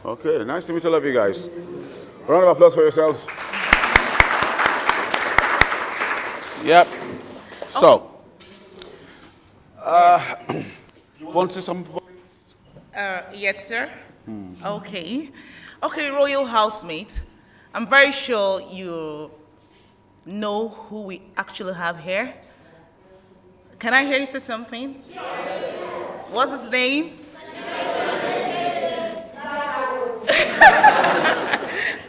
Okay, nice to meet all of you guys. Round of applause for yourselves. Yep. So, want to say something? Yes, sir. Okay. Okay, royal housemate. I'm very sure you know who we actually have here. Can I hear you say something? What's his name?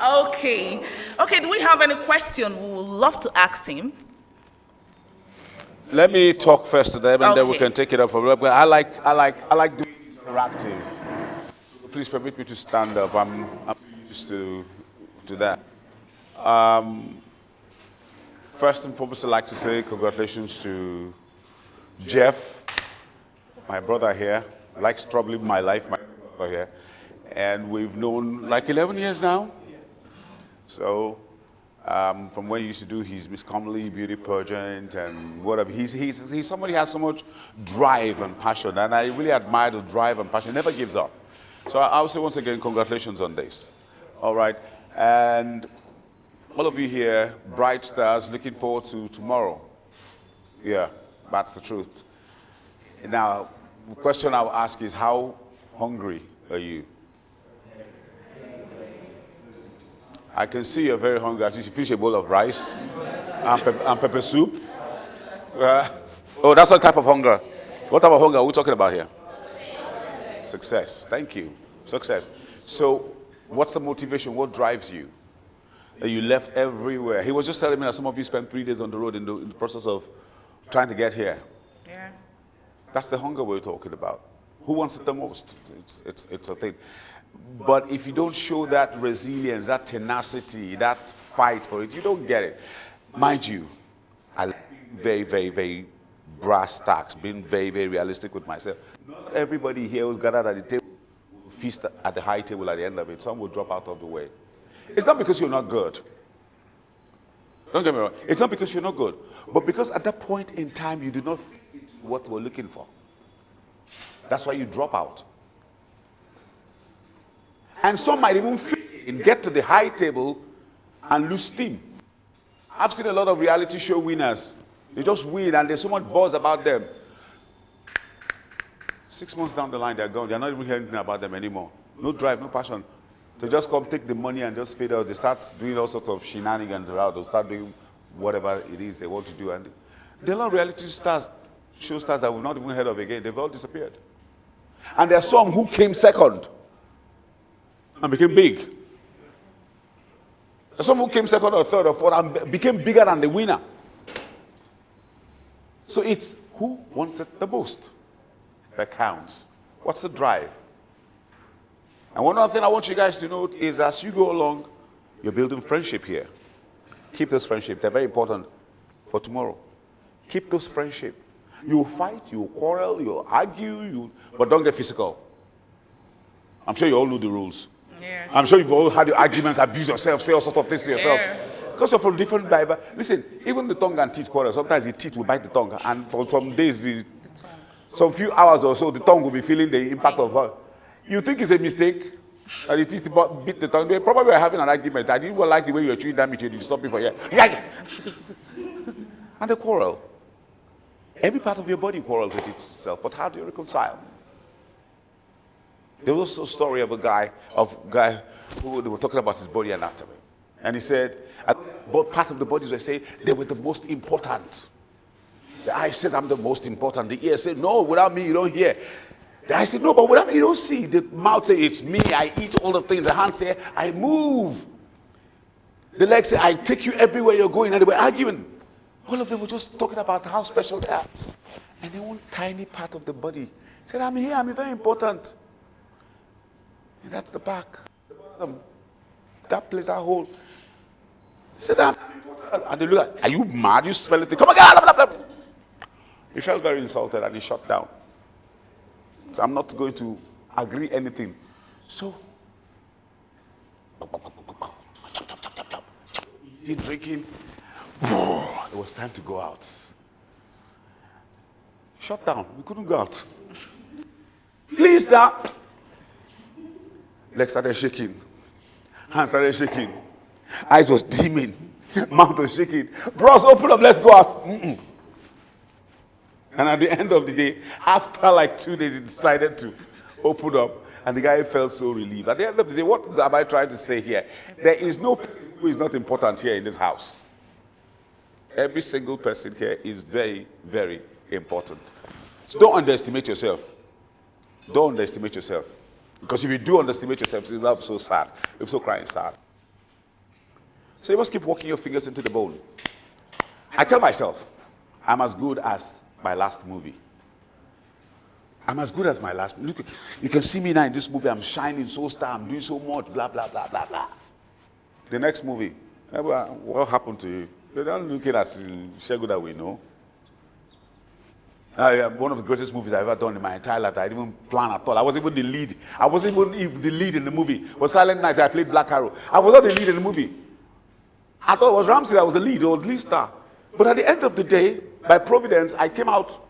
Okay. Okay, do we have any question we would love to ask him? Let me talk first to them, and then we Okay. can take it up from there. But I like doing it interactive. Please permit me to stand up. I'm used to that. First and foremost, I'd like to say congratulations to Jeff, my brother here. Likes troubling my life, my brother here, and we've known like 11 years now. So. From when he used to do his Miss Comely beauty pageant and whatever. He's somebody who has so much drive and passion, and I really admire the drive and passion. He never gives up. So I will say once again, congratulations on this. All right, and all of you here, bright stars, looking forward to tomorrow. Yeah, that's the truth. Now, the question I'll ask is, how hungry are you? I can see you're very hungry. At least you finish a bowl of rice and pepper soup. Oh, that's what type of hunger. What type of hunger are we talking about here? Success. Thank you. Success. So, what's the motivation? What drives you? That you left everywhere. He was just telling me that some of you spent 3 days on the road in the process of trying to get here. Yeah. That's the hunger we're talking about. Who wants it the most? It's a thing. But if you don't show that resilience, that tenacity, that fight for it, you don't get it. Mind you, I like being very, very, very brass tacks, being very, very realistic with myself. Not everybody here who's gathered at the table will feast at the high table at the end of it. Some will drop out of the way. It's not because you're not good. Don't get me wrong. It's not because you're not good. But because at that point in time, you do not fit into what we're looking for. That's why you drop out. And some might even fit in, get to the high table and lose steam. I've seen a lot of reality show winners. They just win and there's so much buzz about them. 6 months down the line, they're gone. They're not even hearing anything about them anymore. No drive, no passion. They just come, take the money and just fade out. They start doing all sorts of shenanigans around. They start doing whatever it is they want to do. And there are a lot of reality stars, show stars that we've not even heard of again. They've all disappeared. And there are some who came second and became big. Some who came second or third or fourth and became bigger than the winner. So it's who wants it the most that counts. What's the drive? And one other thing I want you guys to note is as you go along, you're building friendship here. Keep this friendship. They're very important for tomorrow. Keep those friendship. You'll fight, you'll quarrel, you'll argue, but don't get physical. I'm sure you all know the rules. Yeah. I'm sure you've all had your arguments, abuse yourself, say all sorts of things to yourself. Yeah. Because you're from different diverse. Listen, even the tongue and teeth quarrel. Sometimes the teeth will bite the tongue, and for some days, some few hours or so, the tongue will be feeling the impact of her. You think it's a mistake, and the teeth beat the tongue. They probably were having an argument. I didn't like the way you were chewing that meat. You didn't stop me for yeah. And the quarrel. Every part of your body quarrels with itself, but how do you reconcile? There was a story of a guy who they were talking about his body anatomy. And he said, both parts of the bodies were saying they were the most important. The eye says, I'm the most important. The ear said, no, without me, you don't hear. The eye said, no, but without me, you don't see. The mouth says, it's me, I eat all the things. The hand says, I move. The legs say, I take you everywhere you're going. And they were arguing. All of them were just talking about how special they are. And then one tiny part of the body said, I'm here, I'm very important. And that's the back, the bottom, that place, that hole. Said, I'm important. And they look at, are you mad? You smell it? Come on, blah, blah, blah. He felt very insulted and he shut down. So I'm not going to agree anything. So, eating, drinking. It was time to go out. Shut down. We couldn't go out. Please now. Legs started shaking. Hands started shaking. Eyes was dimming. Mouth was shaking. Bros, open up. Let's go out. Mm-mm. And at the end of the day, after like 2 days, he decided to open up. And the guy felt so relieved. At the end of the day, what am I trying to say here? There is no person who is not important here in this house. Every single person here is very, very important. So don't underestimate yourself. Don't underestimate yourself. Because if you do underestimate yourself, you'll be so sad. You'll be so crying sad. So you must keep working your fingers into the bone. I tell myself, I'm as good as my last movie. I'm as good as my last movie. Look, you can see me now in this movie. I'm shining so star. I'm doing so much. Blah, blah, blah, blah, blah. The next movie, what happened to you? You're not looking at Segun that we know. One of the greatest movies I've ever done in my entire life. I didn't even plan at all. I wasn't even the lead. I wasn't even the lead in the movie. It was Silent Night. I played Black Arrow. I was not the lead in the movie. I thought it was Ramsey that was the lead or the lead star. But at the end of the day, by providence, I came out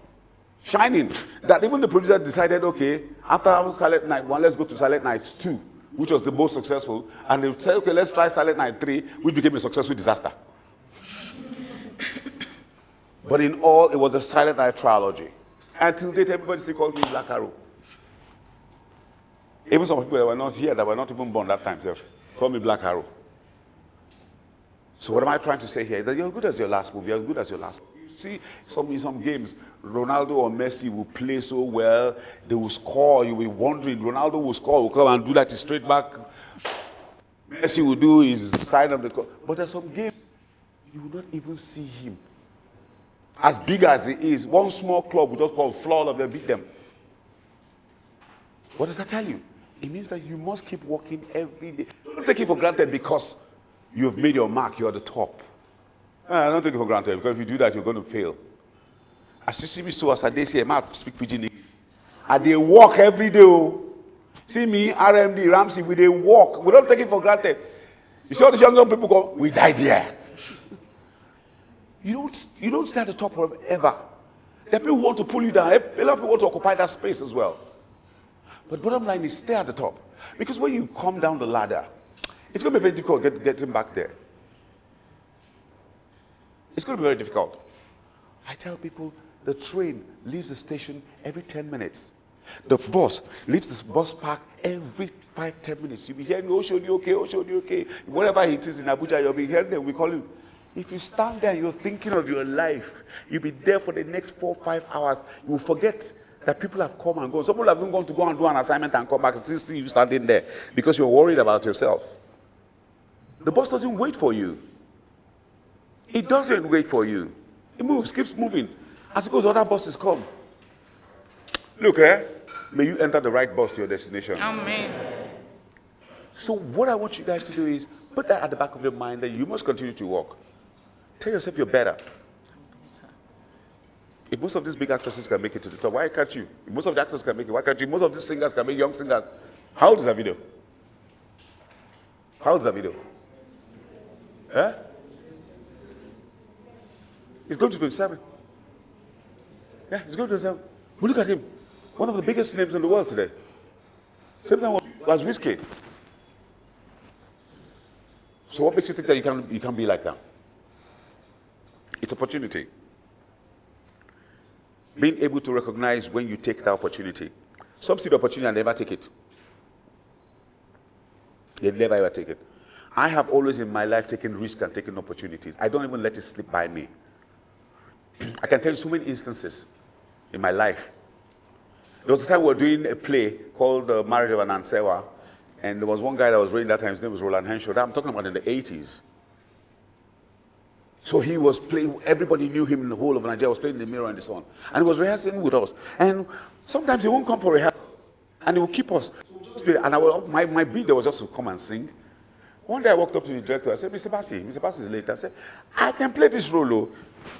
shining. That even the producer decided, okay, after Silent Night 1, let's go to Silent Night 2, which was the most successful. And they said, okay, let's try Silent Night 3, which became a successful disaster. But in all, it was a Silent Night trilogy. Until date, everybody still calls me Black Arrow. Even some people that were not here, that were not even born that time, call me Black Arrow. So what am I trying to say here? That you're good as your last movie. You're good as your last movie. You see, in some games, Ronaldo or Messi will play so well, they will score. You will be wondering, Ronaldo will score, will come and do that straight back. Messi will do his side of the court. But there's some games, you will not even see him. As big as he is, one small club will just call flawless, they'll beat them. What does that tell you? It means that you must keep working every day. Don't take it for granted because you have made your mark, you're at the top. Don't take it for granted because if you do that, you're going to fail. As you see me so as I say, I might speak pidgin English. And they walk every day. See me, RMD, Ramsey, they walk. We don't take it for granted. You see all these young people go, we died there. You don't stay at the top forever. There are people who want to pull you down. A lot of people want to occupy that space as well. But bottom line is stay at the top. Because when you come down the ladder, it's going to be very difficult getting back there. It's going to be very difficult. I tell people the train leaves the station every 10 minutes. The bus leaves the bus park every 5-10 minutes. You'll be hearing, Oshodi, okay, Oshodi, okay. Whatever it is in Abuja, you'll be hearing them. We call you. If you stand there and you're thinking of your life, you'll be there for the next 4-5 hours. You will forget that people have come and gone. Some people have even gone to go and do an assignment and come back and still see you standing there because you're worried about yourself. The bus doesn't wait for you. It doesn't wait for you. It moves, keeps moving. As it goes, other buses come. Look, may you enter the right bus to your destination. Amen. So what I want you guys to do is put that at the back of your mind that you must continue to walk. Tell yourself you're better. If most of these big actresses can make it to the top, why can't you? If most of the actors can make it, why can't you? Most of these singers can make young singers. How old is that video? How old is that video? He's going to 27. Yeah, he's going to 27. But look at him. One of the biggest names in the world today. Same time was Whiskey. So what makes you think that you can be like that? It's opportunity. Being able to recognize when you take that opportunity. Some see the opportunity and never take it. They never ever take it. I have always in my life taken risks and taken opportunities. I don't even let it slip by me. I can tell you so many instances in my life. There was a time we were doing a play called Marriage of an Ansewa, and there was one guy that was reading that time, his name was Roland Henshaw. I'm talking about in the 80s. So he was playing, everybody knew him in the whole of Nigeria, was playing in the mirror and so on. And he was rehearsing with us. And sometimes he won't come for rehearsal, and he will keep us. And my beat there was just to come and sing. One day I walked up to the director, I said, Mr. Bassi is late. I said, I can play this role, though.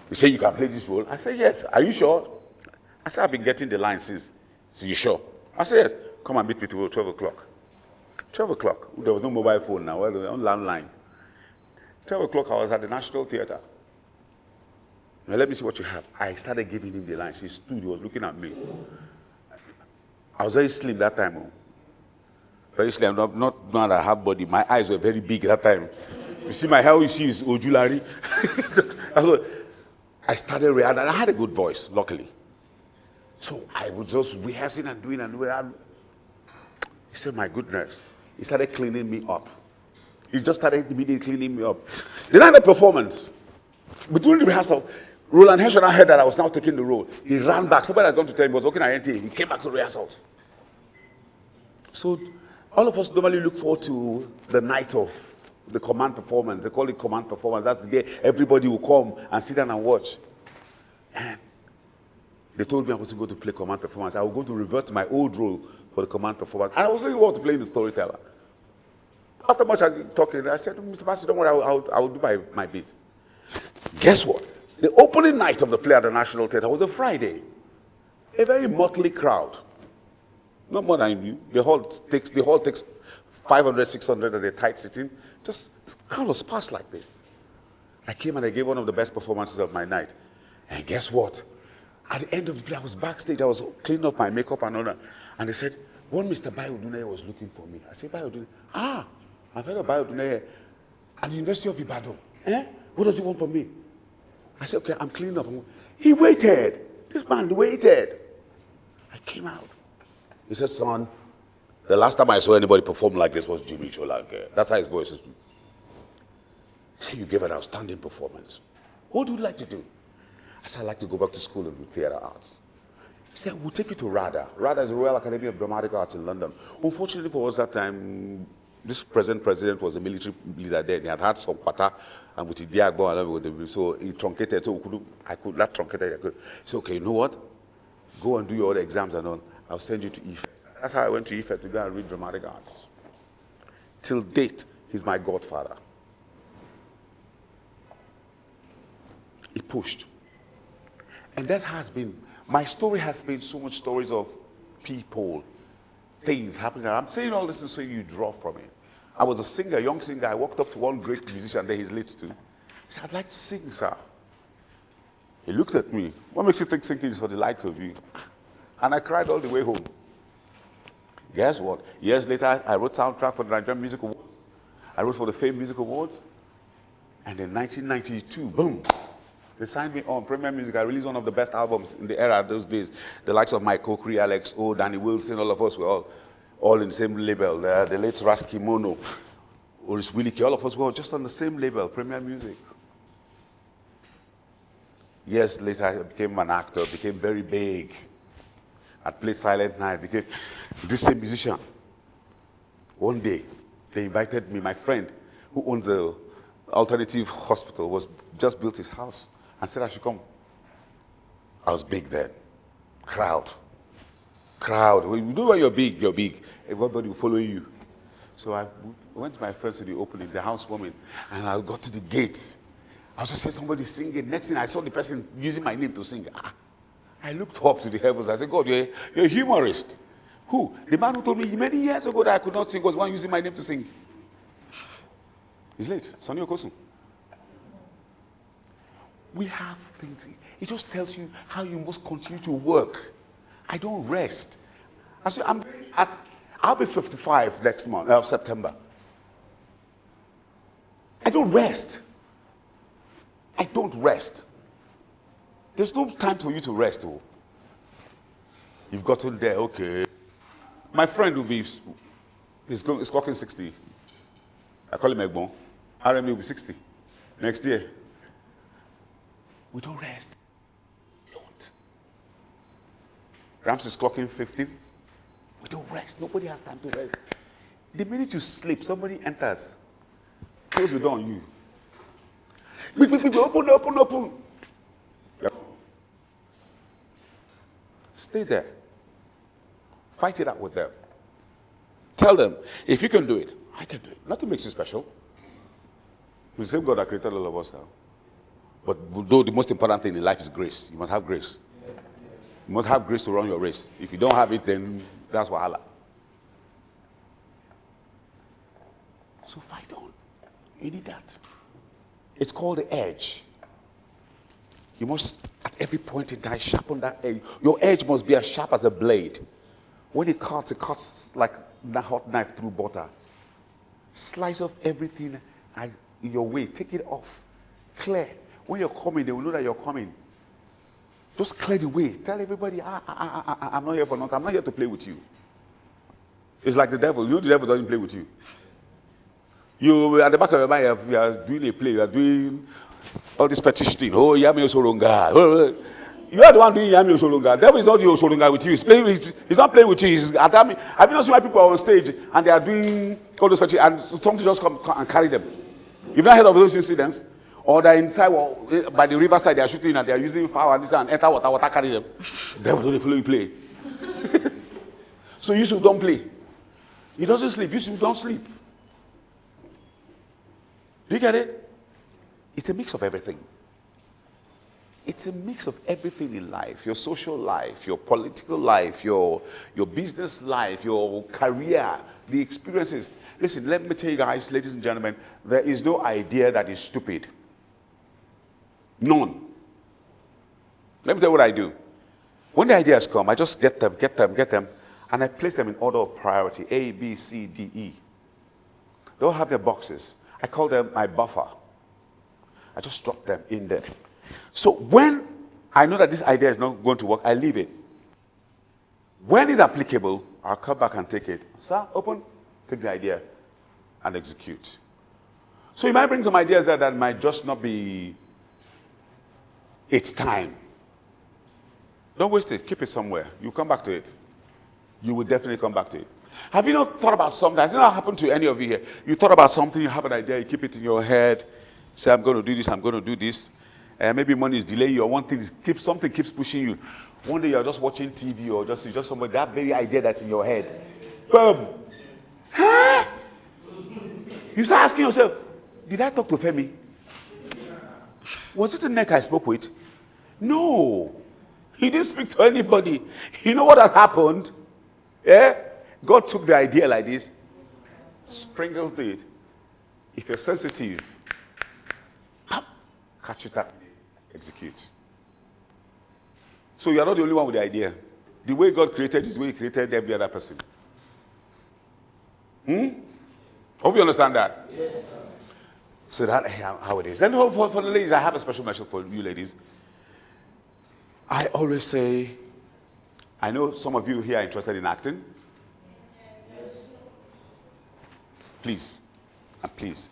He said, you can play this role? I said, yes. Are you sure? I said, I've been getting the line since. So you sure? I said, yes. Come and meet me to 12 o'clock. 12 o'clock. There was no mobile phone now. Well, on landline. 12 o'clock, I was at the National Theatre. Now let me see what you have. I started giving him the lines. He stood, he was looking at me. I was very slim that time. Oh. Very slim. Not that I have body. My eyes were very big that time. You see my hair, you see is Ojulari. I started rehearsing, and I had a good voice, luckily. So I was just rehearsing and doing. He said, my goodness. He started cleaning me up. He just started immediately cleaning me up. The night of performance, between the rehearsal, Roland Henshon heard that I was now taking the role. He ran back. Somebody had gone to tell him he was working at NTA. He came back to rehearsals. So all of us normally look forward to the night of the command performance. They call it command performance. That's the day everybody will come and sit down and watch. And they told me I was to go to play command performance. I was going to revert to my old role for the command performance. And I was really want to play the storyteller. After much talking, I said, Mr. Pastor, don't worry, I will do my bit. Guess what? The opening night of the play at the National Theatre was a Friday. A very motley crowd. Not more than you. The hall takes 500, 600 at a tight sitting. Just kind of sparse like this. I came and I gave one of the best performances of my night. And guess what? At the end of the play, I was backstage. I was cleaning up my makeup and all that. And they said, one Mr. Bayoduneye was looking for me. I said, Bayoduneye? I've heard of Bayoduneye at the University of Ibadan. What does he want from me? I said, okay, I'm cleaning up. He waited. This man waited. I came out. He said, son, the last time I saw anybody perform like this was Jimmy Cholanke. That's how his voice is. He said, you gave an outstanding performance. What would you like to do? I said, I'd like to go back to school and do theater arts. He said, we'll take you to RADA. RADA is the Royal Academy of Dramatic Arts in London. Unfortunately for us that time, this present president was a military leader then. He had had some pata and with the Diagbo and everything. So he truncated. So that truncated. I could say, okay, you know what? Go and do your other exams and all. I'll send you to IFE. That's how I went to IFE to go and read dramatic arts. Till date, he's my godfather. He pushed. And that has been, my story has been so much stories of people, things happening. I'm saying all this so you draw from it. I was a singer, young singer. I walked up to one great musician there he's late to. He said, I'd like to sing, sir. He looked at me. What makes you think singing is for the likes of you? And I cried all the way home. Guess what? Years later, I wrote soundtrack for the Nigerian Music Awards. I wrote for the Fame Music Awards. And in 1992, boom, they signed me on Premier Music. I released one of the best albums in the era of those days. The likes of Mike Okri, Alex O, Danny Wilson, all of us were all in the same label. The late Ras Kimono, Oris Willike, all of us were just on the same label, Premier Music. Years later, I became an actor, became very big. I played Silent Night, became this same musician. One day, they invited me, my friend, who owns the alternative hospital, just built his house and said I should come. I was big then. Crowd. You know when you're big, everybody will follow you. So I went to my friends to the opening, the housewarming, and I got to the gates. I was just saying somebody singing. Next thing I saw the person using my name to sing. I looked up to the heavens. I said, God, you're a humorist. Who? The man who told me many years ago that I could not sing was one using my name to sing. He's late. Sonny Okosun. We have things. It just tells you how you must continue to work. I don't rest. I'll be 55 next month, September. I don't rest. I don't rest. There's no time for you to rest. Oh. You've gotten there, okay. My friend will be, he's clocking 60. I call him Egbon. RMA will be 60 next year. We don't rest. We don't. Rams is clocking 50. We don't rest. Nobody has time to rest. The minute you sleep, somebody enters. Close the door on you. Open. Stay there. Fight it out with them. Tell them, if you can do it, I can do it. Nothing makes you special. It's the same God that created all of us now. But though the most important thing in life is grace. You must have grace. You must have grace to run your race. If you don't have it, then that's wahala. So fight on. You need that. It's called the edge. You must, at every point in time, sharpen that edge. Your edge must be as sharp as a blade. When it cuts like a hot knife through butter. Slice off everything in your way. Take it off. Clear. When you're coming, they will know that you're coming. Just clear the way. Tell everybody, I'm not here for nothing. I'm not here to play with you. It's like the devil. You know the devil doesn't play with you. You, at the back of your mind, you are doing a play. You are doing all this fetish thing. Oh, Yami Osolonga. You are the one doing Yami Osolonga. The devil is not doing Osolonga with you. He's not playing with you. He's Adami. Have you not seen why people are on stage and they are doing all those fetish and something just come and carry them? You've not heard of those incidents? Or they're inside, by the riverside, they are shooting and they are using fire and this and enter water carry them. The devil don't follow you play. So you should don't play. He doesn't sleep. You should don't sleep. Do you get it? It's a mix of everything. It's a mix of everything in life. Your social life, your political life, your business life, your career, the experiences. Listen, let me tell you guys, ladies and gentlemen, there is no idea that is stupid. None. Let me tell you what I do. When the ideas come, I just get them, and I place them in order of priority. A, B, C, D, E. They all have their boxes. I call them my buffer. I just drop them in there. So when I know that this idea is not going to work, I leave it. When it's applicable, I'll come back and take it. Sir, open, take the idea, and execute. So you might bring some ideas there that might just not be its time. Don't waste it. Keep it somewhere. You come back to it. You will definitely come back to it. Have you not thought about something? Has it not happened to any of you here? You thought about something, you have an idea, you keep it in your head. Say, I'm going to do this, I'm going to do this. Maybe money is delaying you, or one thing is something keeps pushing you. One day you're just watching TV or just somebody, that very idea that's in your head. Boom. Huh? You start asking yourself, did I talk to Femi? Was it the neck I spoke with? No. He didn't speak to anybody. You know what has happened? Yeah? God took the idea like this, sprinkled it. If you're sensitive, catch it up, execute. So you're not the only one with the idea. The way God created is the way He created every other person. Hope you understand that. Yes, sir. So that's how it is. Then for the ladies, I have a special message for you ladies. I always say, I know some of you here are interested in acting. Yes. Please, and please,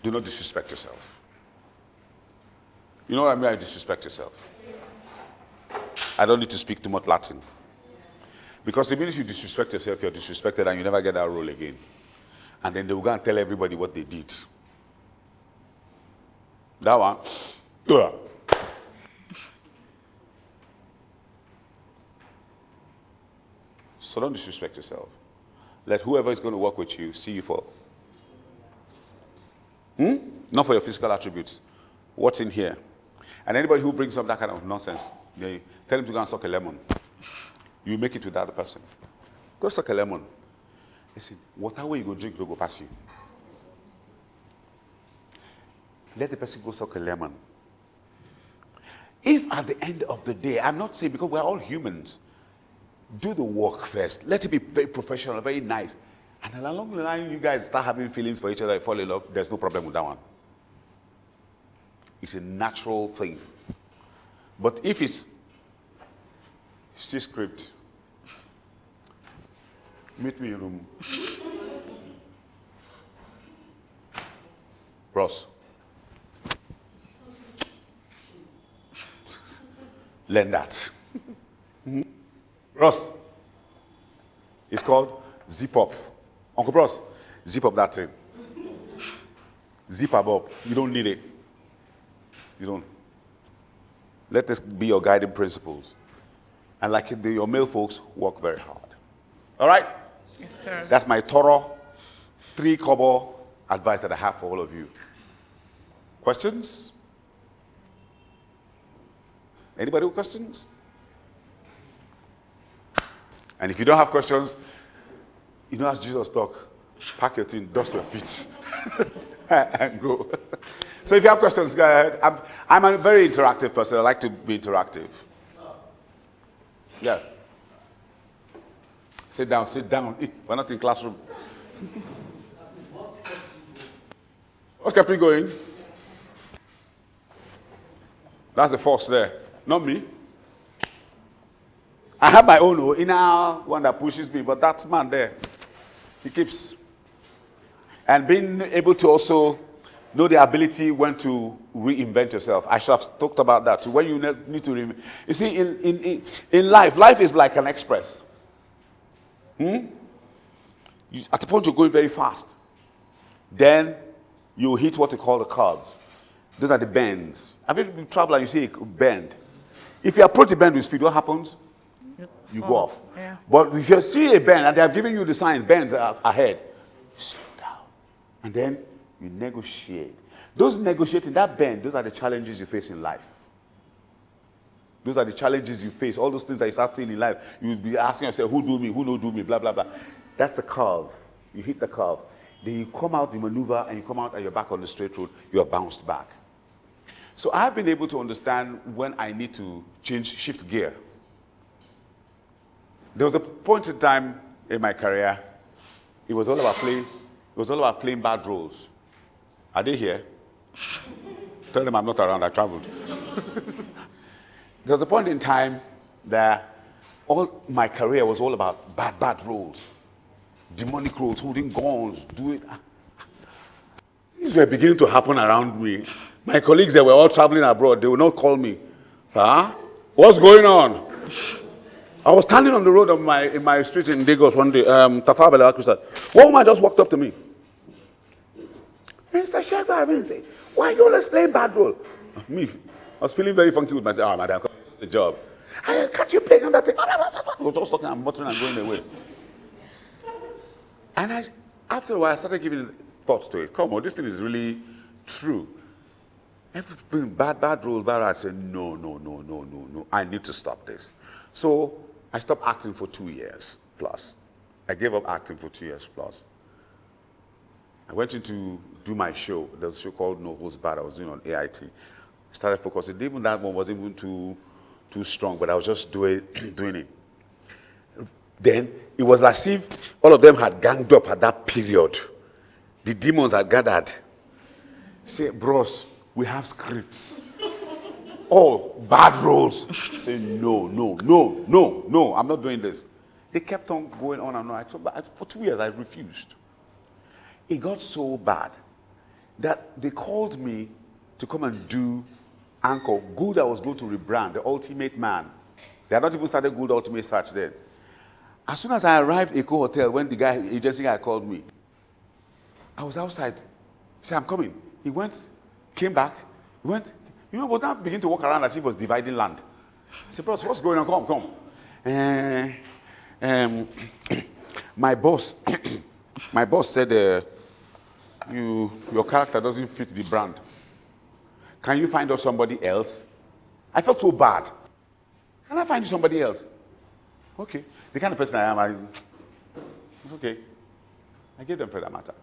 do not disrespect yourself. You know what I mean by disrespect yourself? I don't need to speak too much Latin. Because the minute you disrespect yourself, you're disrespected and you never get that role again. And then they will go and tell everybody what they did. That one. So don't disrespect yourself. Let whoever is going to work with you see you for. Not for your physical attributes. What's in here? And anybody who brings up that kind of nonsense, they tell him to go and suck a lemon. You make it with the other person. Go suck a lemon. Listen, whatever you go drink, will go pass you. Let the person go suck a lemon. If at the end of the day, I'm not saying because we're all humans, do the work first. Let it be very professional, very nice. And then along the line, you guys start having feelings for each other, fall in love, there's no problem with that one. It's a natural thing. But if it's script, meet me in room. Ross. Learn that. Ross. It's called zip up. Uncle Ross, zip up that thing. Zip up. You don't need it. You don't. Let this be your guiding principles. And like your male folks, work very hard. All right? Yes, sir. That's my thorough 3-kobo advice that I have for all of you. Questions? Anybody with questions? And if you don't have questions, you know as Jesus talk, pack your thing, dust your feet, and go. So if you have questions, go ahead. I'm a very interactive person. I like to be interactive. Yeah. Sit down, sit down. We're not in classroom. What's kept me going? That's the force there, not me. I have my own inner one that pushes me, but that man there, he keeps. And being able to also know the ability when to reinvent yourself. I should have talked about that. So when you need to reinvent. You see, in life is like an express. At the point you're going very fast. Then you hit what we call the curves. Those are the bends. Have you traveled and you see a bend? If you approach the bend with speed, what happens? You go off. Yeah. But if you see a bend and they have given you the sign, bends are ahead, slow down. And then you negotiate. Those negotiating, that bend, those are the challenges you face in life. Those are the challenges you face. All those things that you start seeing in life, you'll be asking yourself, who do me, who no do me, blah, blah, blah. That's the curve. You hit the curve. Then you come out, you maneuver, and you come out and you're back on the straight road, you're bounced back. So I've been able to understand when I need to shift gear. There was a point in time in my career, it was all about playing bad roles. Are they here? Tell them I'm not around, I traveled. There was a point in time that all my career was all about bad roles. Demonic roles, holding guns, do it. These were beginning to happen around me. My colleagues, they were all traveling abroad. They would not call me. Huh? What's going on? I was standing on the road in my street in Lagos one day, Tafabele Akusat. One woman just walked up to me. Mr. Segun Arinze, why are you always playing bad role? Me, I was feeling very funky with myself. Oh, madam, it's the job. I catch you playing on that thing. I was just talking and muttering and going away. And after a while, I started giving thoughts to it. Come on, this thing is really true. Everything, bad rules, I said, no. I need to stop this. So I stopped acting for 2 years plus. I gave up acting for 2 years plus. I went in to do my show. There was a show called No Holds Barred I was doing on AIT. I started focusing. Even that one wasn't even too strong, but I was just doing it. Then it was as if all of them had ganged up at that period. The demons had gathered. Say, bros, we have scripts. Oh, bad roles. Say, no, I'm not doing this. They kept on going on and on. For 2 years, I refused. It got so bad that they called me to come and do Anchor. Good, I was going to rebrand, the Ultimate Man. They had not even started Good Ultimate Search then. As soon as I arrived at Eco Hotel, when the agency guy called me, I was outside. He said, I'm coming. He went, came back. He went, was now beginning to walk around as if he was dividing land. I said, bros, what's going on? Come. My boss said, your character doesn't fit the brand. Can you find out somebody else? I felt so bad. Can I find you somebody else? Okay. The kind of person I am, okay. I gave them for that matter.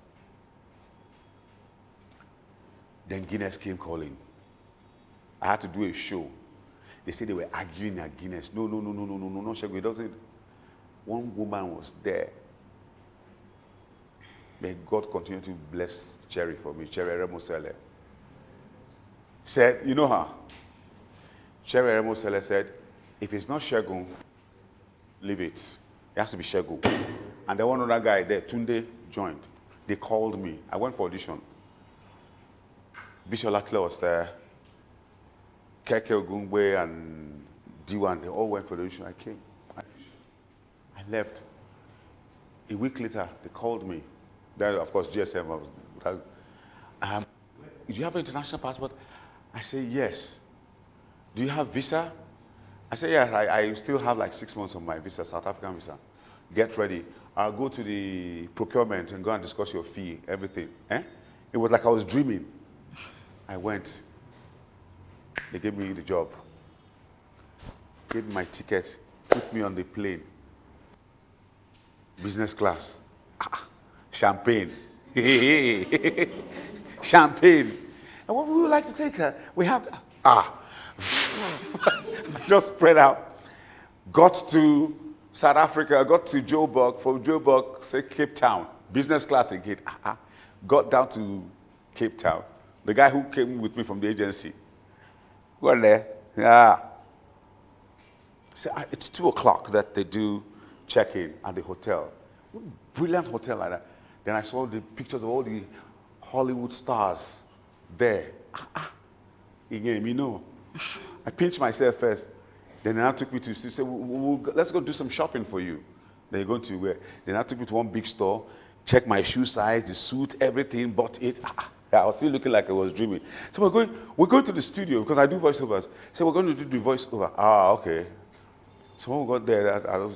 Then Guinness came calling. I had to do a show. They said they were arguing at Guinness. No, Segun, it doesn't. One woman was there. May God continue to bless Cherry for me, Cherry Remosele. Said, you know her? Cherry Remosele said, if it's not Segun, leave it. It has to be Segun. And then one other guy there, Tunde, joined. They called me. I went for audition. Bishop Lakle was there. Keke Ogungwe and D1, they all went for the audition. I came. I left. A week later, they called me. Then, of course, GSM was. Do you have an international passport? I say, yes. Do you have visa? I say, yes, I still have like 6 months on my visa, South African visa. Get ready. I'll go to the procurement and go and discuss your fee, everything. It was like I was dreaming. I went. They gave me the job. Gave me my ticket. Put me on the plane. Business class. Champagne. Champagne. And what would you like to take? We have, just spread out. Got to South Africa, got to Joburg, from Joburg, say Cape Town, business class again. Got down to Cape Town. The guy who came with me from the agency, got there, So it's 2 o'clock that they do check-in at the hotel. Brilliant hotel like that. Then I saw the pictures of all the Hollywood stars there. Again, you know. I pinched myself first. Then they now took me to, say, let's go do some shopping for you. Then you're going to where? They now took me to one big store, checked my shoe size, the suit, everything, bought it. I was still looking like I was dreaming. So we're going to the studio because I do voiceovers. So we're going to do the voiceover. Okay. So when we got there,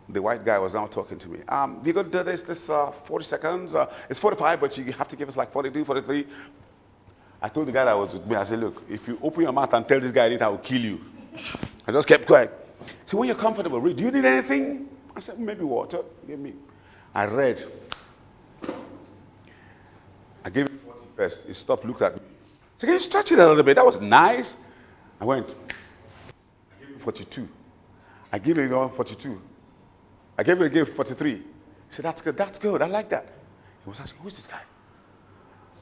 the white guy was now talking to me. We're going to do this 40 seconds. It's 45, but you have to give us like 42, 43. I told the guy that was with me, I said, look, if you open your mouth and tell this guy it, I will kill you. I just kept quiet. So when you're comfortable, do you need anything? I said, maybe water. Give me. I read. I gave him 40 first. He stopped, looked at me. So can you stretch it a little bit? That was nice. I went. I gave him 42. I gave him 42. I gave him 43. He said, that's good, I like that. He was asking, who's this guy?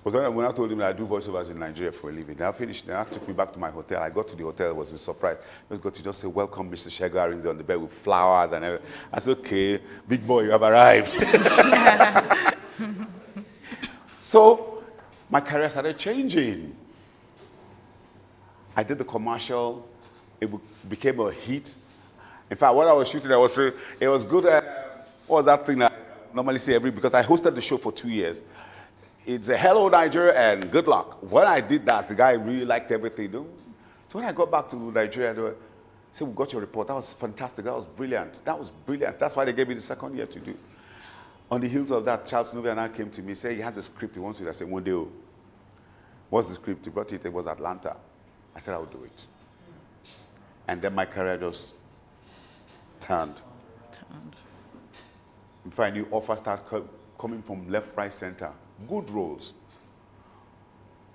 But when I told him that I do voiceovers in Nigeria for a living, then I finished, then I took me back to my hotel. I got to the hotel, I was surprised. I just got to just say, welcome, Mr. Segun Arinze on the bed with flowers and everything. I said, okay, big boy, you have arrived. So my career started changing. I did the commercial, it became a hit. In fact, what I was shooting, it was good. What was that thing I normally say because I hosted the show for 2 years. It's a hello Nigeria and good luck. When I did that, the guy really liked everything. So when I got back to Nigeria, they said, we got your report. That was fantastic. That was brilliant. That's why they gave me the second year to do. On the heels of that, Charles Noviana came to me, said he has a script he wants to do. I said, one day, what's the script? He brought it. It was Atlanta. I said, I would do it. And then my career just turned. In fact, new offers start coming from left, right, center. Good roles.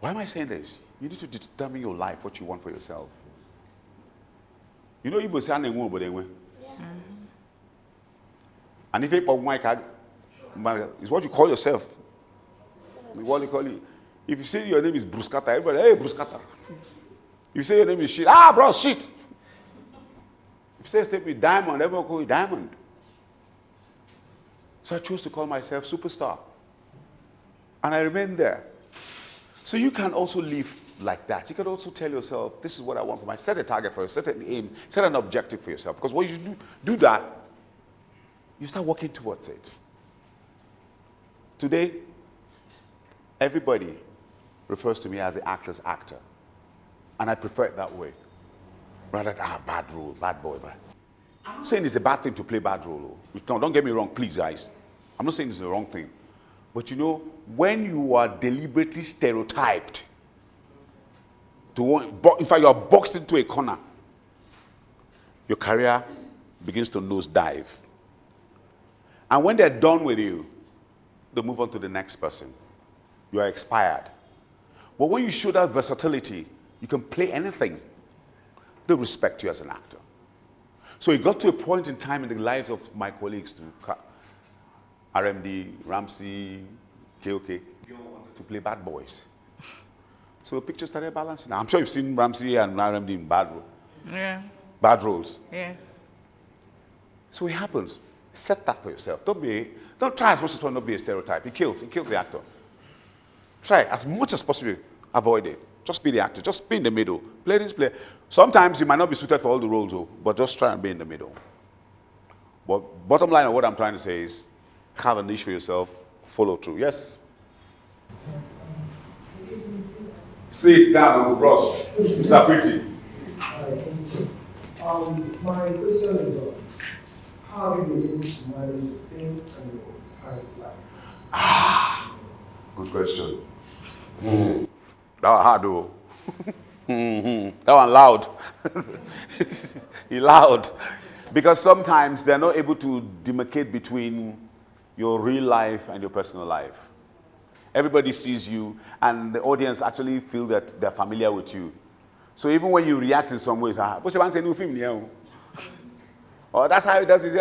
Why am I saying this? You need to determine your life, what you want for yourself. You know, you say, but anyway. And if it's what you call yourself. What you call it. If you say your name is Bruskata, everybody, hey, Bruskata. If you say your name is shit, bro, shit. If you say your name is Diamond, everyone call you Diamond. So I chose to call myself Superstar. And I remained there. So you can also live like that. You can also tell yourself, this is what I want for myself. Set a target for yourself, set an aim, set an objective for yourself. Because when you do that, you start working towards it. Today, everybody refers to me as the actor's actor. And I prefer it that way. Rather than, bad role, bad boy. I'm not saying it's a bad thing to play bad role. No, don't get me wrong, please, guys. I'm not saying it's the wrong thing. But you know, when you are deliberately stereotyped, in fact, you are boxed into a corner, your career begins to nosedive. And when they're done with you, they move on to the next person. You are expired. But when you show that versatility, you can play anything. They respect you as an actor. So it got to a point in time in the lives of my colleagues, RMD, Ramsey, KOK, they all wanted to play bad boys. So the picture started balancing. I'm sure you've seen Ramsey and RMD in bad roles. Yeah. So it happens. Set that for yourself. Don't try as much as possible not to be a stereotype. It kills the actor. Try as much as possible. Avoid it. Just be the actor. Just be in the middle. Play this play. Sometimes you might not be suited for all the roles, but just try and be in the middle. But bottom line of what I'm trying to say is, carve a niche for yourself, follow through. Yes? Sit down, Ross. Mr. Pretty. My question is, how have you been able to manage your fame and your private life? Good question. That was hard though. That one loud. He loud. Because sometimes they're not able to demarcate between your real life and your personal life. Everybody sees you, and the audience actually feel that they're familiar with you. So even when you react in some ways, what's the man say new film here? Or that's how it does it.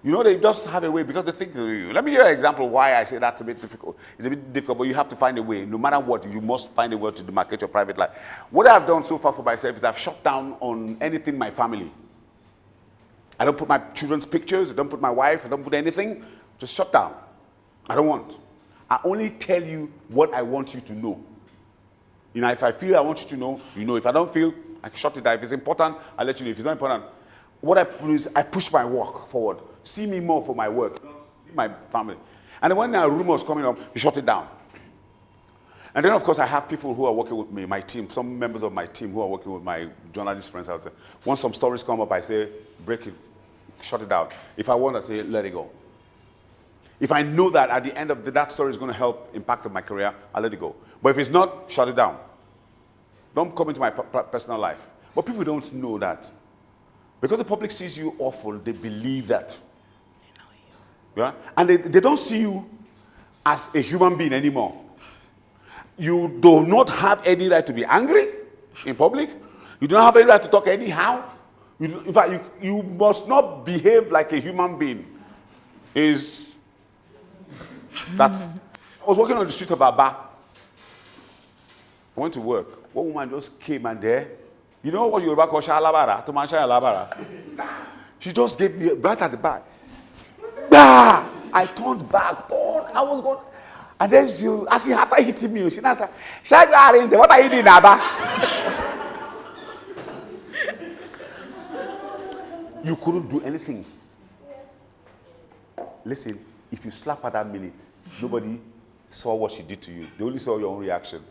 You know, they just have a way because they think. Let me give you an example why I say that's a bit difficult. It's a bit difficult, but you have to find a way. No matter what, you must find a way to demarcate your private life. What I've done so far for myself is I've shut down on anything my family. I don't put my children's pictures. I don't put my wife. I don't put anything. Just shut down. I don't want. I only tell you what I want you to know. You know, if I feel I want you to know, you know. If I don't feel, I can shut it down. If it's important, I'll let you know. If it's not important, what I do is I push my work forward. See me more for my work, my family. And then when there are rumors coming up, you shut it down. And then, of course, I have people who are working with me, my team, some members of my team who are working with my journalist friends out there. Once some stories come up, I say, break it, shut it down. If I want, I say, let it go. If I know that at the end of that story is going to help impact my career, I'll let it go. But if it's not, shut it down. Don't come into my personal life. But people don't know that. Because the public sees you awful, they believe that. They know you. Yeah? And they don't see you as a human being anymore. You do not have any right to be angry in public. You don't have any right to talk anyhow. In fact, you must not behave like a human being. I was walking on the street of Aba. I went to work. One woman just came and there. You know what Yoruba call shalabara? To man shalabara. She just gave me right at the back. Bah! I turned back. Oh, I was going. And then as she after hitting me, she now said, Arinze, what are you doing, Abba? You couldn't do anything. Listen, if you slap at that minute, nobody saw what she did to you. They only saw your own reaction.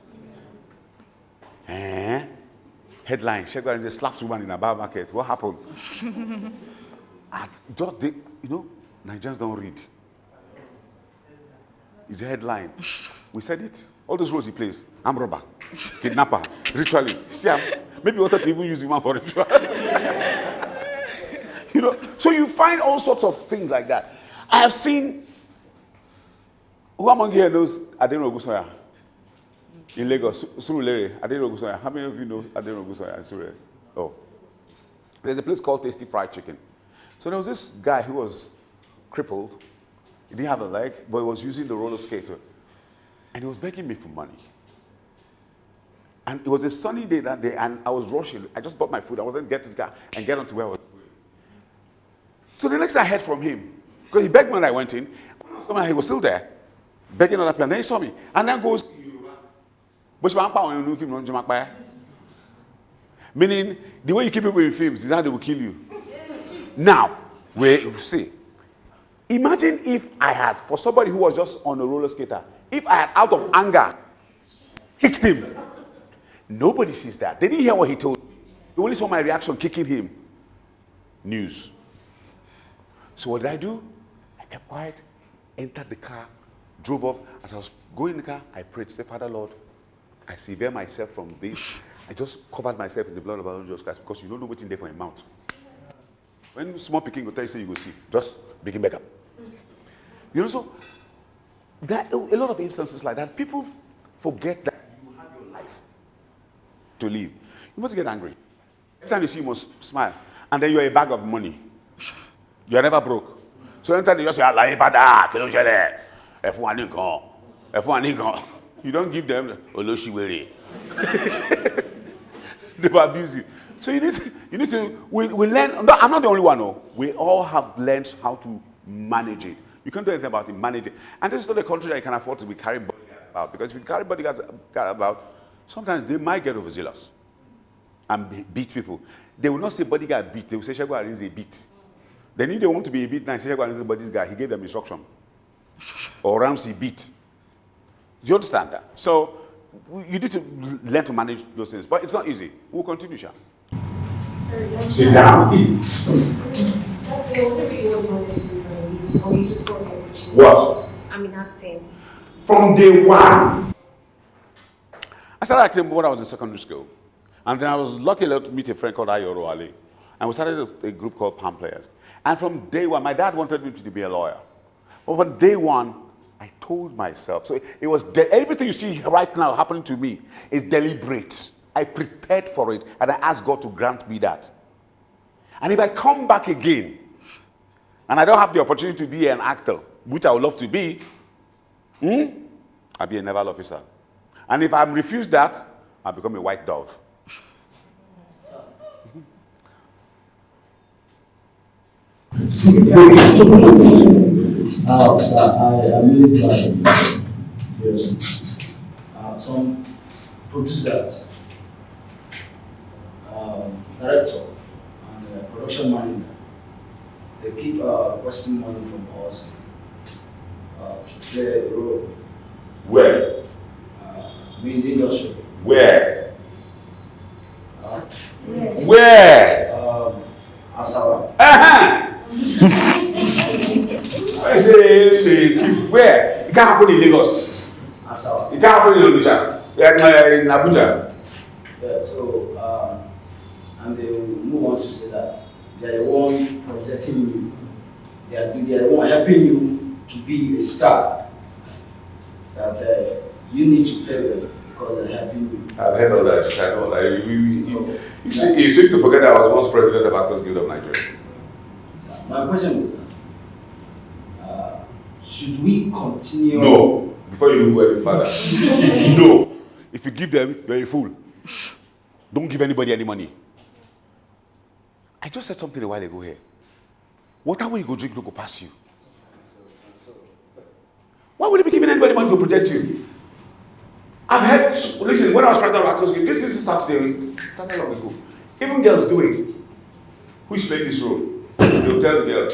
Headline, Segun Arinze slaps woman in a bar market. What happened? Nigerians don't read. It's a headline. We said it. All those roles he plays. Armed robber, kidnapper, ritualist. See, maybe wanted to even use him for ritual. So you find all sorts of things like that. I have seen. Who among you here knows Adeno Ogunsanya? In Lagos, Surulere, Adeno Ogunsanya. How many of you know Adeno Ogunsanya in Surulere? Oh. There's a place called Tasty Fried Chicken. So there was this guy who was crippled. He didn't have a leg, but he was using the roller skater. And he was begging me for money. And it was a sunny day that day, and I was rushing. I just bought my food. I wasn't getting to the car and get onto where I was going. So the next time I heard from him, because he begged me when I went in, he was still there, begging on that plan. Then he saw me. And then goes, meaning, the way you keep people in films is how they will kill you. Now, see. Imagine if I had, for somebody who was just on a roller skater, if I had, out of anger, kicked him. Nobody sees that. They didn't hear what he told me. They only saw my reaction kicking him. News. So what did I do? I kept quiet, entered the car, drove off. As I was going in the car, I prayed, say, Father Lord, I sever myself from this. I just covered myself in the blood of our Lord Jesus Christ because you don't know what's in there for a mouth. When small picking will tell you, say you go see, just begin back up. So there are a lot of instances like that. People forget that you have your life to live. You must get angry. Every time you see, you must smile. And then you're a bag of money. You're never broke. So anytime you just say, Allah, you don't give them Oloshiwere. They will abuse you. So you need to, we learn, no, I'm not the only one, no. We all have learned how to manage it. You can't do anything about it, manage it. And this is not a country that you can afford to be carrying bodyguards about. Because if you carry bodyguards about, sometimes they might get overzealous and beat people. They will not say bodyguard beat, they will say Segun Arinze beat. Then if they want to be a beat, now say Segun Arinze but this guy, he gave them instruction. Or Ramsey beat. Do you understand that? So you need to learn to manage those things. But it's not easy. We'll continue, Sha. Sit down. What? I'm in acting. From day one. I started acting when I was in secondary school. And then I was lucky enough to meet a friend called Ayoro Ali. And we started a group called Palm Players. And from day one, my dad wanted me to be a lawyer. But from day one, I told myself. So it was everything you see right now happening to me is deliberate. I prepared for it, and I asked God to grant me that. And if I come back again, and I don't have the opportunity to be an actor, which I would love to be, I'll be a naval officer. And if I'm refused that, I'll become a white dove. Sir, I'm really glad. Yes. Some producers, director, and production manager, they keep requesting money from us to play a role. Where? In the industry. Where? Where? Asawa. I say, where? It can't happen in Lagos. Asawa. It can't happen in Onitsha. In Abuja. Yeah, so, and they will move on to say that they are the one projecting you. They are the one helping you to be a star. That you need to play them because they're helping you. I've heard all that. I know. You seem to forget that I was once president of Actors Guild of Nigeria. My question is, should we continue? No. Before you go any further. No. If you give them, you're a fool. Don't give anybody any money. I just said something a while ago here. Water when you go drink, don't go pass you. Why would you be giving anybody money to protect you? I've heard, listen, when I was president of Actors Guild, this is Saturday, Saturday long ago. Even girls do it. Who's playing this role? They'll tell the girl,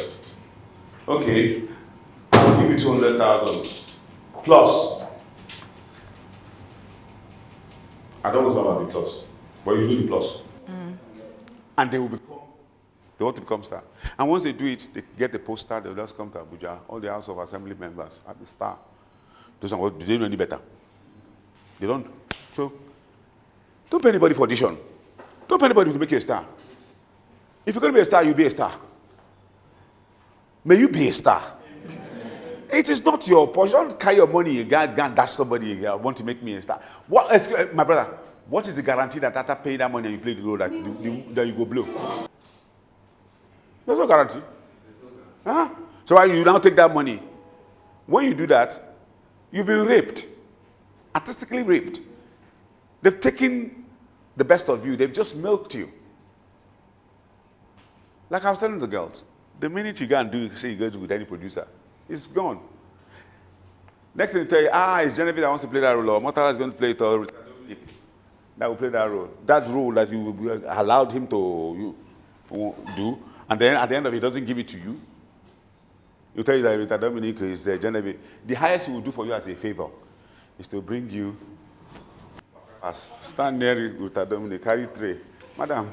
okay, I'll give you 200,000 plus. I don't know about the plus, but you do the plus. And they want to become star. And once they do it, they get the poster, they'll just come to Abuja, all the House of Assembly members at the star. Those are, do they know any better? They don't. So, don't pay anybody for audition. Don't pay anybody to make you a star. If you're going to be a star, you'll be a star. May you be a star. It is not your portion. Don't carry your money, you can't dash somebody, you want to make me a star. What, my brother, what is the guarantee that after paying that money and you play the role that you go blow? There's no guarantee. So why you now take that money? When you do that, you've been raped. Artistically raped. They've taken the best of you. They've just milked you. Like I was telling the girls, the minute you go and say you go with any producer, it's gone. Next thing they tell you, it's Genevieve that wants to play that role, or Motala is going to play it, or that will play that role. That role that you allowed him to do, and then at the end of it, he doesn't give it to you. He'll tell you that Rita Dominic is Genevieve. The highest he will do for you as a favor is to bring you, stand near Rita Dominic, carry tray. Madam.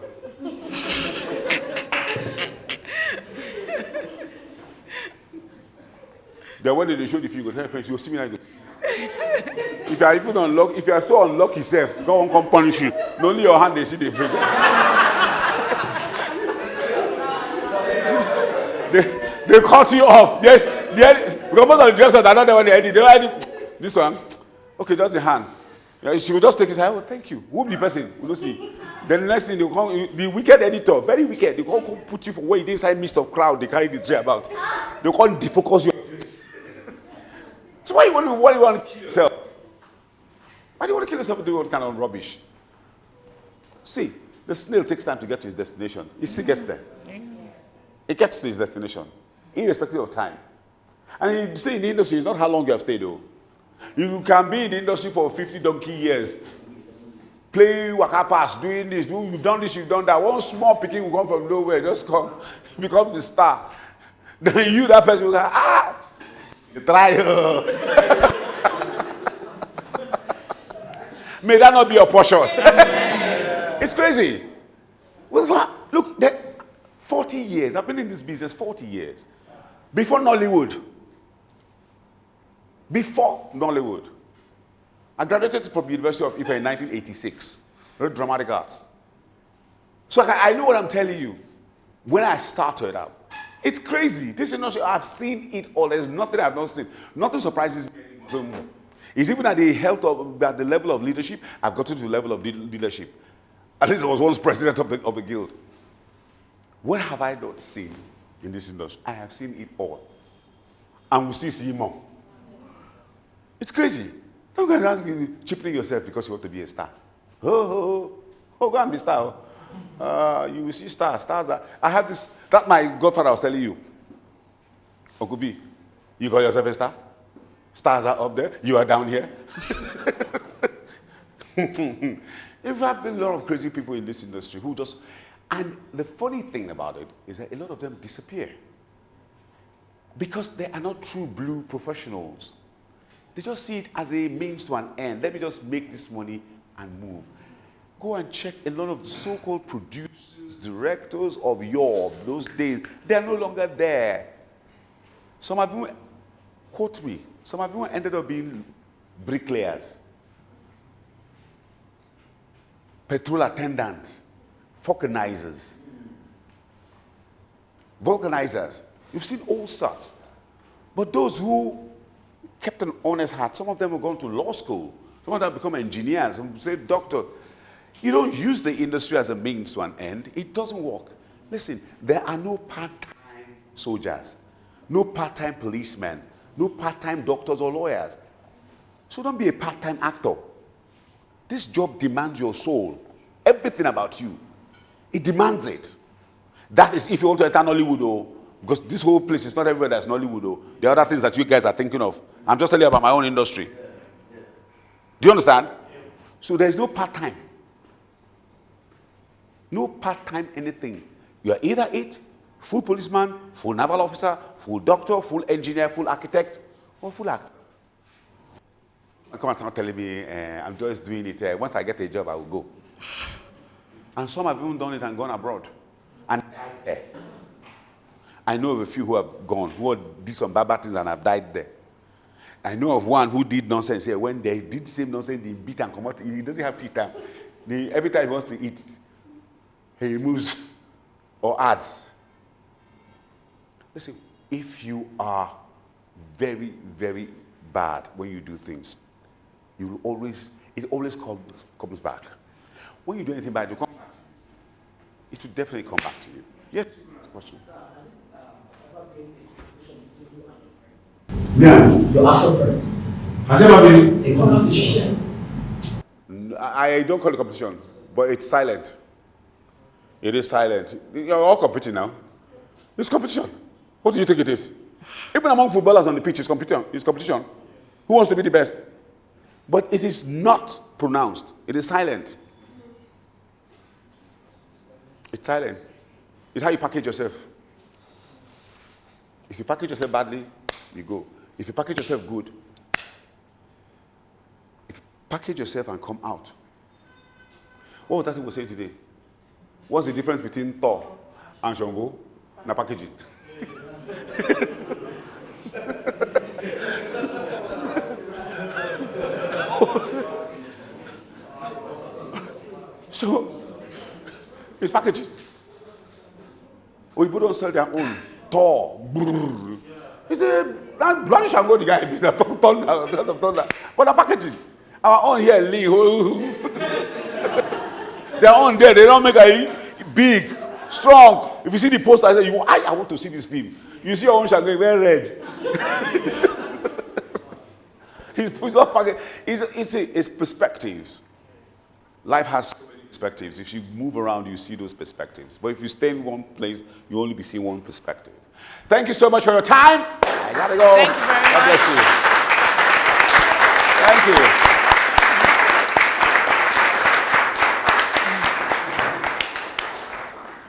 Then when they show the figure, you'll see me like this. If you are even unlucky, if you are so unlucky yourself, God won't come punish you. Only your hand they see the break. They cut you off. Because most of the directors are not the one they edit. They edit this one. Okay, just the hand. Yeah, she will just take his hand. Oh, thank you. Who be the person? We don't see. Then the next thing, they come, the wicked editor, very wicked, they come put you for where you inside midst of crowd, they carry the tray about. They can't defocus you. So why you want to kill yourself? Why do you want to kill yourself and do all kind of rubbish? See, the snail takes time to get to his destination. He still gets there. It gets to his destination, irrespective of time. And you see, in the industry, it's not how long you have stayed, though. You can be in the industry for 50 donkey years, playing waka pass, doing this, you've done this, you've done that. One small picking will come from nowhere, just come, becomes a star. Then you, that person, will go, you try. May that not be your portion. It's crazy. Look, 40 years. I've been in this business 40 years. Before Nollywood. I graduated from the University of Ife in 1986. Dramatic arts. So I know what I'm telling you. When I started out, It's crazy. This industry, I've seen it all. There's nothing I've not seen. Nothing surprises me anymore. It's even at the level of leadership, I've gotten to the level of leadership. At least I was once president of the guild. What have I not seen in this industry? I have seen it all. And we still see more. It's crazy. Don't go and ask you cheapening yourself because you want to be a star. Oh, go and be star. You will see stars. Stars are, I have this, that my godfather was telling you. Okubi, you got yourself a star? Stars are up there, you are down here. In fact, there are a lot of crazy people in this industry who just, and the funny thing about it is that a lot of them disappear because they are not true blue professionals. They just see it as a means to an end. Let me just make this money and move. Go and check a lot of the so-called producers, directors of those days. They are no longer there. Some of them, quote me, some of them ended up being bricklayers, petrol attendants, vulcanizers. You've seen all sorts. But those who kept an honest heart, some of them have gone to law school. Some of them have become engineers. Some say, doctor, you don't use the industry as a means to an end. It doesn't work. Listen, there are no part-time soldiers, no part-time policemen, no part-time doctors or lawyers. So don't be a part-time actor. This job demands your soul, everything about you. It demands it. That is if you want to enter Nollywood, though, because this whole place is not everywhere that's Nollywood, though. There are other things that you guys are thinking of. I'm just telling you about my own industry. Do you understand? So there's no part-time. No part-time anything. You are either it, full policeman, full naval officer, full doctor, full engineer, full architect, or full actor. Come and start telling me, I'm just doing it. Once I get a job, I will go. And some have even done it and gone abroad. And died there. I know of a few who have gone, who did some bad things and have died there. I know of one who did nonsense here. When they did the same nonsense, they beat and come out. He doesn't have tea time. Every time he wants to eat, he removes or adds. Listen, if you are very, very bad when you do things, it always comes back. When you do anything bad, it will definitely come back to you. Yes, next question. Now, your actual friend. Has ever been A competition. I don't call it competition, but it's silent. It is silent. You're all competing now. It's competition. What do you think it is? Even among footballers on the pitch, it's competition. It's competition. Who wants to be the best? But it is not pronounced. It is silent. It's silent. It's how you package yourself. If you package yourself badly, you go. If you package yourself good, if you package yourself and come out. What was that thing we were saying today? What's the difference between Thor and Shango? Na packaging. So, it's packaging. Or people don't sell their own. Thor. He said, Brother Shango, the guy, thunder. But the packaging. Our own here, Lee. They're on there, they don't make a big, strong. If you see the poster, I say, I want to see this film. You see your own Shango, very red. It's not packaging. It's perspectives. Life has so many perspectives. If you move around, you see those perspectives. But if you stay in one place, you only be seeing one perspective. Thank you so much for your time. I gotta go. Thank you very much. God bless you. Thank you.